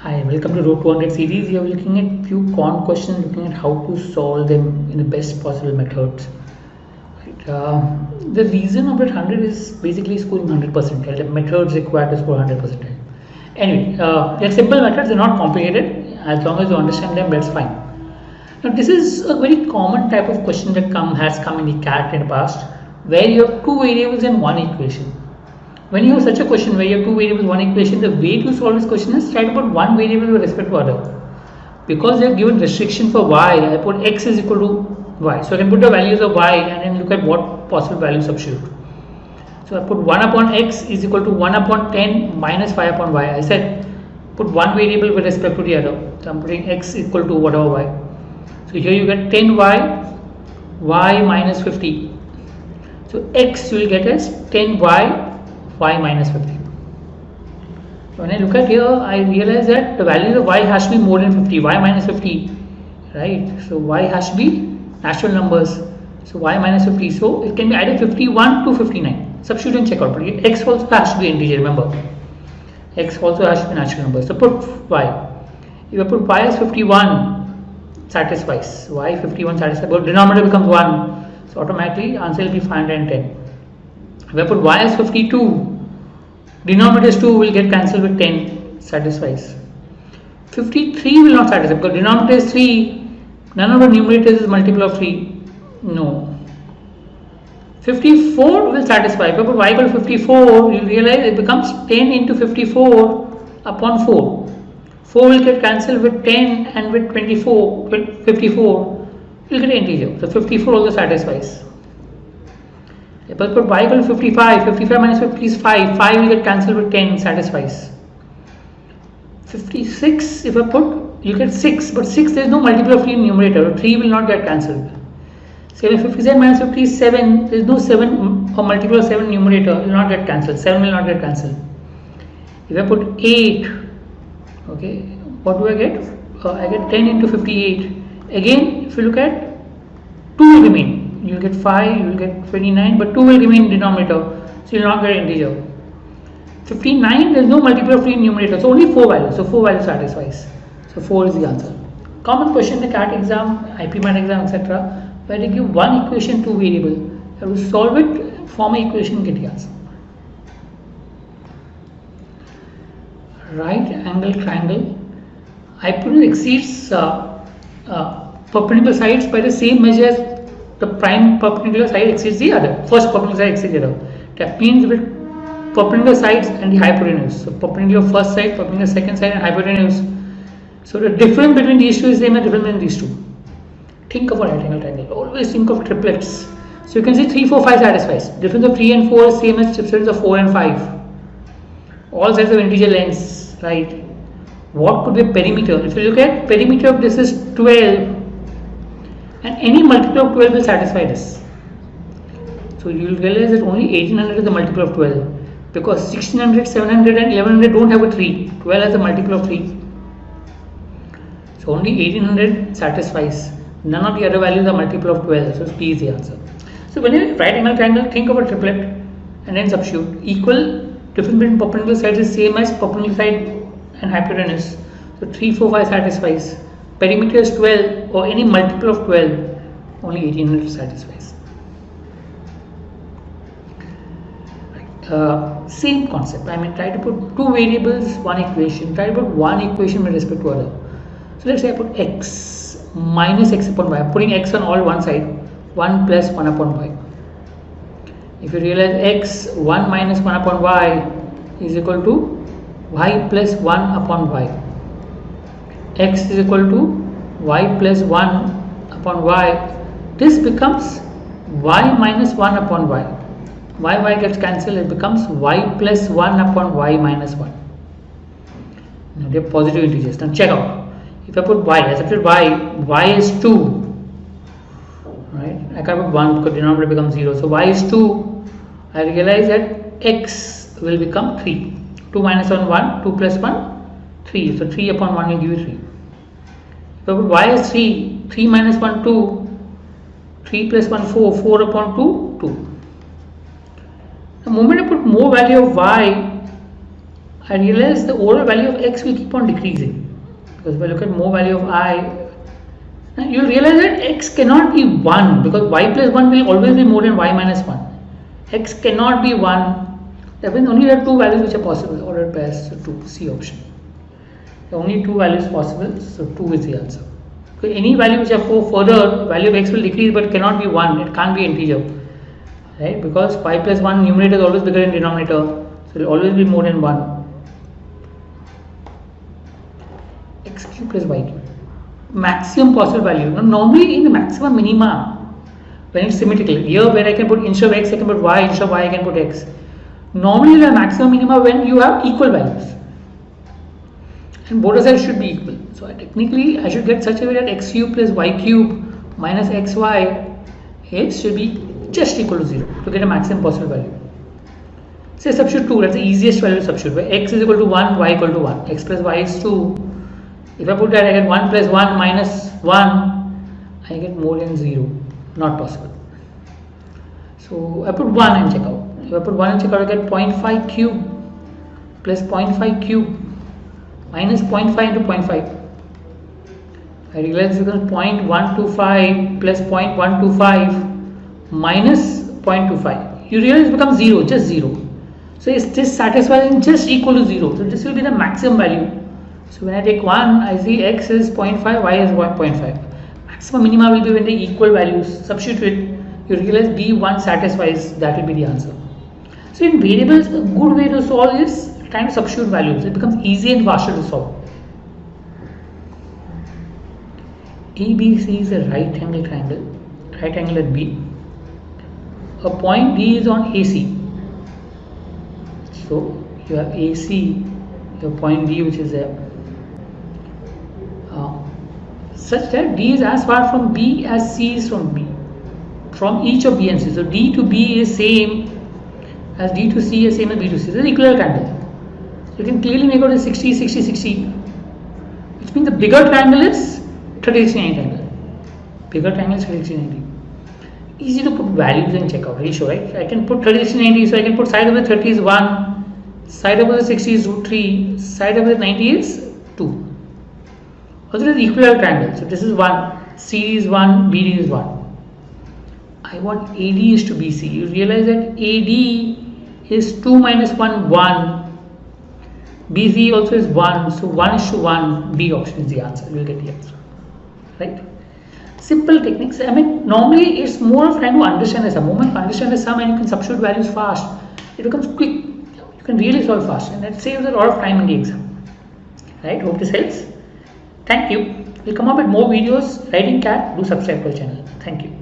Hi, welcome to Road 200 series. We are looking at few con questions, looking at how to solve them in the best possible methods. Right. The reason of that 100 is basically scoring 100%. The methods required to score 100%. Anyway, they're simple methods, they're not complicated. As long as you understand them, that's fine. Now, this is a very common type of question that has come in the CAT in the past, where you have two variables and one equation. When you have such a question where you have two variables, one equation, the way to solve this question is try to put one variable with respect to other. Because they have given restriction for y, I put x is equal to y. So I can put the values of y and then look at what possible values substitute. So I put 1 upon x is equal to 1 upon 10 minus 5 upon y. I said put one variable with respect to the other. So I'm putting x equal to whatever y. So here you get 10y, y minus 50. So x you will get as 10y, y minus 50. When I look at here, I realize that the value of y has to be more than 50, y minus 50, right? So y has to be natural numbers. So y minus 50, so it can be either 51 to 59. Substitute and check out. But x also has to be integer, remember. X also has to be natural numbers. So put y. If I put y as 51, satisfies. Y 51 satisfies. But denominator becomes 1. So automatically answer will be 510. If I put y as 52, denominator is 2 will get cancelled with 10, satisfies. 53 will not satisfy because denominator is 3, none of the numerators is multiple of 3, no. 54 will satisfy. If I put y equal to 54, you will realize it becomes 10 into 54 upon 4. 4 will get cancelled with 10 and with 54, 54 you will get an integer. So 54 also satisfies. If I put y equal to 55, 55 minus 50 is 5, 5 will get cancelled with 10, satisfies. 56, if I put, you get 6, but 6 there is no multiple of 3 in numerator, so 3 will not get cancelled. 57 minus 50 is 7, there is no 7 or multiple of 7 numerator, will not get cancelled, 7 will not get cancelled. If I put 8, okay, what do I get? I get 10 into 58. Again, if you look at 2 will remain. You will get 5, you will get 29, but 2 will remain in denominator, so you will not get an integer. 59, there is no multiple of 3 in numerator, so only 4 values, so 4 values satisfies. So 4 is the answer. Common question in the CAT exam, IPMAT exam, etc., where they give one equation, two variable. You have to solve it, form an equation, get the answer. Right angle triangle, hypotenuse exceeds perpendicular sides by the same measure as the prime perpendicular side exceeds the other. First perpendicular side exceeds the other. That means with perpendicular sides and the hypotenuse. So perpendicular first side, perpendicular second side, and hypotenuse. So the difference between these two is the same as the difference between these two. Think of a right angle triangle. Always think of triplets. So you can see 3, 4, 5 satisfies. Difference of 3 and 4 is same as difference of 4 and 5. All sides of integer lengths, right? What could be a perimeter? If you look at perimeter of this is 12. And any multiple of 12 will satisfy this. So you will realize that only 1800 is the multiple of 12 because 1600, 700 and 1100 don't have a 3. 12 has a multiple of 3. So only 1800 satisfies. None of the other values are multiple of 12. So P is the answer. So when you right angle triangle, think of a triplet and then substitute. Equal difference between perpendicular sides is same as perpendicular side and hypotenuse. So 3, 4, 5 satisfies. Perimeter is 12 or any multiple of 12, only 1800 satisfies. Right. Same concept. I mean, try to put two variables, one equation. Try to put one equation with respect to other. So let's say I put x minus x upon y. I'm putting x on all one side. 1 plus 1 upon y. If you realize x 1 minus 1 upon y is equal to y plus 1 upon y. X is equal to y plus 1 upon y. This becomes y minus 1 upon y. Y gets cancelled, it becomes y plus 1 upon y minus 1. Now they are positive integers. Now check out. If I put y, I substitute y is 2. Right? I can't put 1 because denominator becomes 0. So y is 2. I realize that x will become 3. 2 minus 1, 1. 2 plus 1, 3. So 3 upon 1 will give you 3. If I put y is 3. 3 minus 1, 2. 3 plus 1, 4. 4 upon 2, 2. The moment I put more value of y, I realize the overall value of x will keep on decreasing, because if I look at more value of I, you realize that x cannot be 1, because y plus 1 will always be more than y minus 1. X cannot be 1. That means only there are two values which are possible, ordered pairs, so 2, C option. There are only two values possible, so 2 is the answer. Okay, any value which I go further, value of x will decrease but cannot be 1, it can't be integer. Right? Because y plus 1 numerator is always bigger than denominator, so it will always be more than 1. X cube plus y cube. Maximum possible value. Now, normally in the maximum minima, when it's symmetrical, here where I can put instead of x I can put y, instead of y I can put x. Normally the maximum minima when you have equal values, and both sides should be equal. So technically I should get such a way that x cube plus y cube minus xy, it should be just equal to 0 to get a maximum possible value. Say substitute 2, that's the easiest value to substitute, where x is equal to 1, y equal to 1, x plus y is 2. If I put that, I get 1 plus 1 minus 1, I get more than 0, not possible. So I put 1 and check out. If I put 1 and check out, I get 0.5 cube plus 0.5 cube minus 0.5 into 0.5. I realize it becomes 0.125 plus 0.125 minus 0.25. You realize it becomes 0, just 0. So it's just satisfying, just equal to 0. So this will be the maximum value. So when I take 1, I see x is 0.5, y is 1.5. Maximum minima will be when they equal values. Substitute it, you realize B1 satisfies, that will be the answer. So in variables, a good way to solve is trying to substitute values. It becomes easy and faster to solve. ABC is a right angle triangle, right angle at B. A point D is on AC. So you have AC, you have point D which is there. Such that D is as far from B as C is from B, from each of B and C. So D to B is same as D to C is same as B to C. This is an equilateral triangle. You can clearly make out a 60, 60, 60, which means the bigger triangle is 30, 60, 90 triangle. Bigger triangle is 30, 60, 90. Easy to put values and check out, ratio, right? I can put 30, 60, 90, so I can put side of the 30 is 1, side of the 60 is 3, side of the 90 is 2. Also, it is equilateral triangle. So this is 1, CD is 1, BD is 1. I want AD is to BC. You realize that AD is 2 minus 1, 1. BC also is 1. So 1 is to 1. B option is the answer. You will get the answer. Right? Simple techniques. I mean, normally it's more of trying to understand the sum. The moment you understand the sum and you can substitute values fast, it becomes quick. You can really solve fast, and that saves a lot of time in the exam. Right? Hope this helps. Thank you. We'll come up with more videos. Writing CAT. Do subscribe to our channel. Thank you.